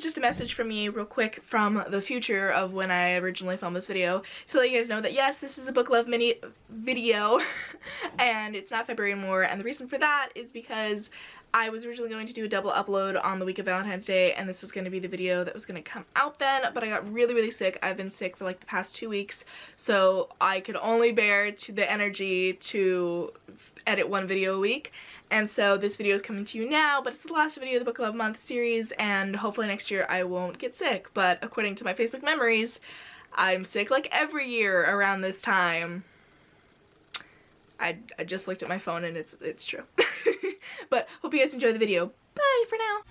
just a message from me real quick from the future of when I originally filmed this video to let you guys know that yes, this is a book love mini video and it's not February anymore, and the reason for that is because I was originally going to do a double upload on the week of Valentine's Day, and this was going to be the video that was going to come out then, but I got really sick. I've been sick for like the past 2 weeks, so I could only bear the energy to edit one video a week. And so this video is coming to you now, but it's the last video of the Book Love Month series, and hopefully next year I won't get sick. But according to my Facebook memories, I'm sick like every year around this time. I just looked at my phone and it's true. But hope you guys enjoy the video. Bye for now.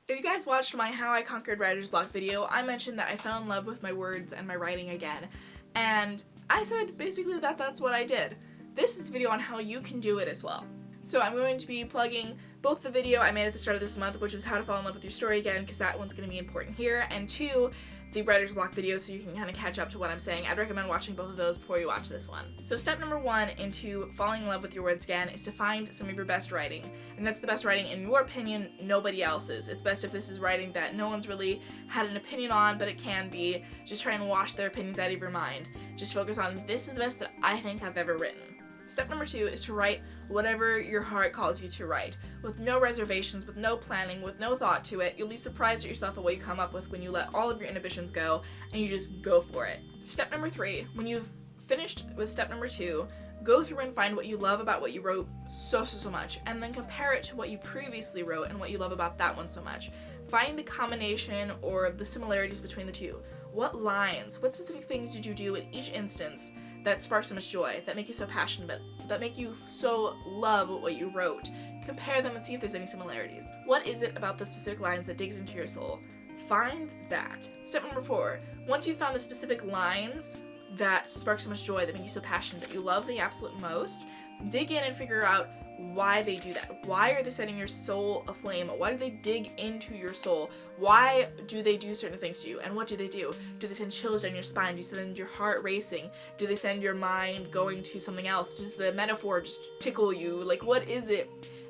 If you guys watched my How I Conquered Writer's Block video, I mentioned that I fell in love with my words and my writing again. And I said basically that that's what I did. This is the video on how you can do it as well. So I'm going to be plugging both the video I made at the start of this month, which was how to fall in love with your story again, because that one's going to be important here, and 2, the writer's block video, so you can kind of catch up to what I'm saying. I'd recommend watching both of those before you watch this one. So step number 1 into falling in love with your words again is to find some of your best writing. And that's the best writing in your opinion, nobody else's. It's best if this is writing that no one's really had an opinion on, but it can be. Just try and wash their opinions out of your mind. Just focus on, this is the best that I think I've ever written. Step number 2 is to write whatever your heart calls you to write, with no reservations, with no planning, with no thought to it. You'll be surprised at yourself at what you come up with when you let all of your inhibitions go and you just go for it. Step number 3, when you've finished with step number 2, go through and find what you love about what you wrote so much, and then compare it to what you previously wrote and what you love about that one so much. Find the combination or the similarities between the two. What lines, what specific things did you do in each instance that spark so much joy, that make you so passionate, that make you so love what you wrote? Compare them and see if there's any similarities. What is it about the specific lines that digs into your soul? Find that. Step number 4, once you've found the specific lines that spark so much joy, that make you so passionate, that you love the absolute most, dig in and figure out why they do that. Why are they setting your soul aflame? Why do they dig into your soul? Why do they do certain things to you? And what do they do? Do they send chills down your spine? Do you send your heart racing? Do they send your mind going to something else? Does the metaphor just tickle you? Like, what is it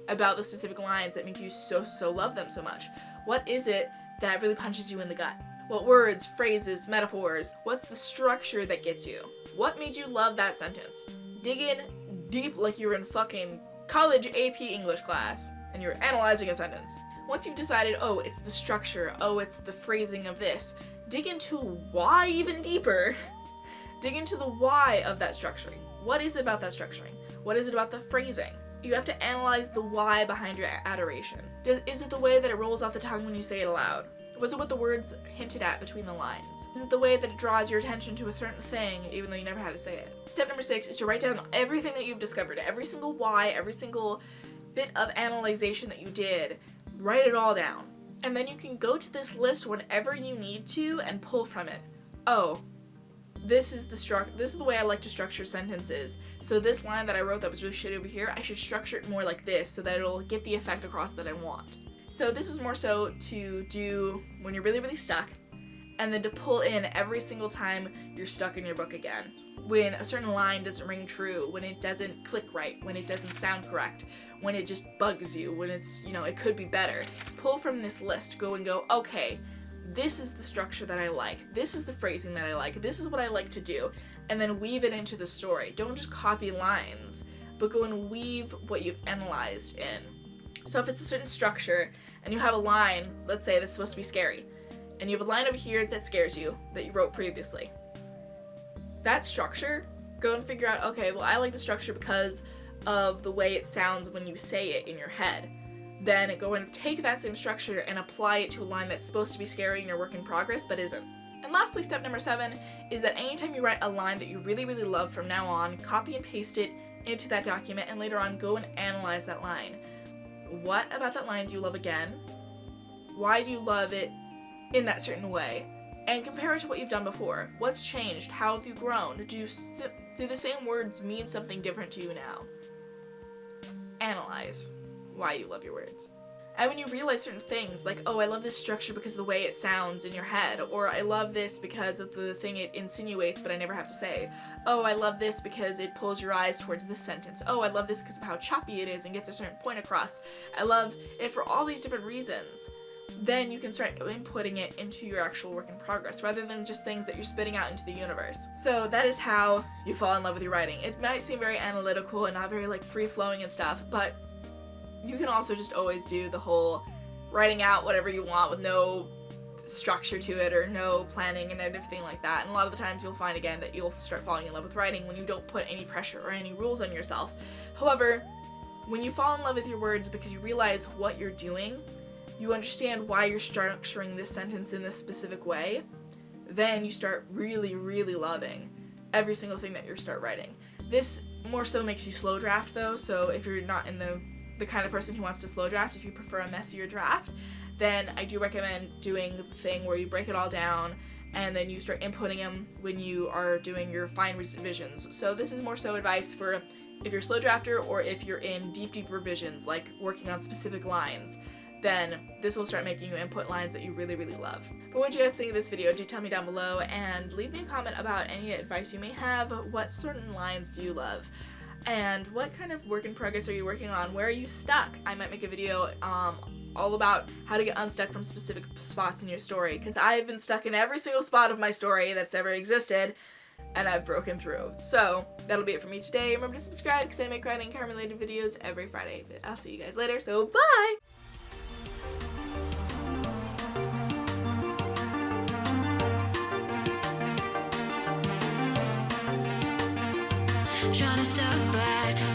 about the specific lines that make you so love them so much? What is it that really punches you in the gut? What words, phrases, metaphors? What's the structure that gets you? What made you love that sentence? Dig in deep like you're in fucking college AP English class and you're analyzing a sentence. Once you've decided, oh, it's the structure, oh, it's the phrasing of this, dig into why even deeper. Dig into the why of that structuring. What is it about that structuring? What is it about the phrasing? You have to analyze the why behind your adoration. Is it the way that it rolls off the tongue when you say it aloud? Was it what the words hinted at between the lines? Is it the way that it draws your attention to a certain thing even though you never had to say it? Step number 6 is to write down everything that you've discovered, every single why, every single bit of analyzation that you did. Write it all down. And then you can go to this list whenever you need to and pull from it. Oh, this is the way I like to structure sentences. So this line that I wrote that was really shitty over here, I should structure it more like this so that it'll get the effect across that I want. So this is more so to do when you're really stuck, and then to pull in every single time you're stuck in your book again. When a certain line doesn't ring true, when it doesn't click right, when it doesn't sound correct, when it just bugs you, when it's, it could be better. Pull from this list, go, okay, this is the structure that I like, this is the phrasing that I like, this is what I like to do, and then weave it into the story. Don't just copy lines, but go and weave what you've analyzed in. So if it's a certain structure, and you have a line, let's say that's supposed to be scary, and you have a line over here that scares you, that you wrote previously. That structure, go and figure out, okay, well, I like the structure because of the way it sounds when you say it in your head. Then go and take that same structure and apply it to a line that's supposed to be scary in your work in progress, but isn't. And lastly, step number 7 is that anytime you write a line that you really love from now on, copy and paste it into that document, and later on go and analyze that line. What about that line do you love again? Why do you love it in that certain way? And compare it to what you've done before. What's changed? How have you grown? Do the same words mean something different to you now? Analyze why you love your words. And when you realize certain things, like, oh, I love this structure because of the way it sounds in your head, or I love this because of the thing it insinuates but I never have to say. Oh, I love this because it pulls your eyes towards this sentence. Oh, I love this because of how choppy it is and gets a certain point across. I love it for all these different reasons. Then you can start inputting it into your actual work in progress rather than just things that you're spitting out into the universe. So that is how you fall in love with your writing. It might seem very analytical and not very like free-flowing and stuff, but you can also just always do the whole writing out whatever you want with no structure to it or no planning and everything like that. And a lot of the times you'll find again that you'll start falling in love with writing when you don't put any pressure or any rules on yourself. However, when you fall in love with your words because you realize what you're doing, you understand why you're structuring this sentence in this specific way, then you start really, really loving every single thing that you start writing. This more so makes you slow draft though, so if you're not in the kind of person who wants to slow draft, if you prefer a messier draft, then I do recommend doing the thing where you break it all down and then you start inputting them when you are doing your fine revisions. So this is more so advice for if you're a slow drafter or if you're in deep revisions, like working on specific lines, then this will start making you input lines that you really, really love. But what do you guys think of this video? Do tell me down below and leave me a comment about any advice you may have. What certain lines do you love? And what kind of work in progress are you working on? Where are you stuck? I might make a video all about how to get unstuck from specific spots in your story, because I have been stuck in every single spot of my story that's ever existed, and I've broken through. So that'll be it for me today. Remember to subscribe because I make writing and crime related videos every Friday. But I'll see you guys later, so bye! Trying to step back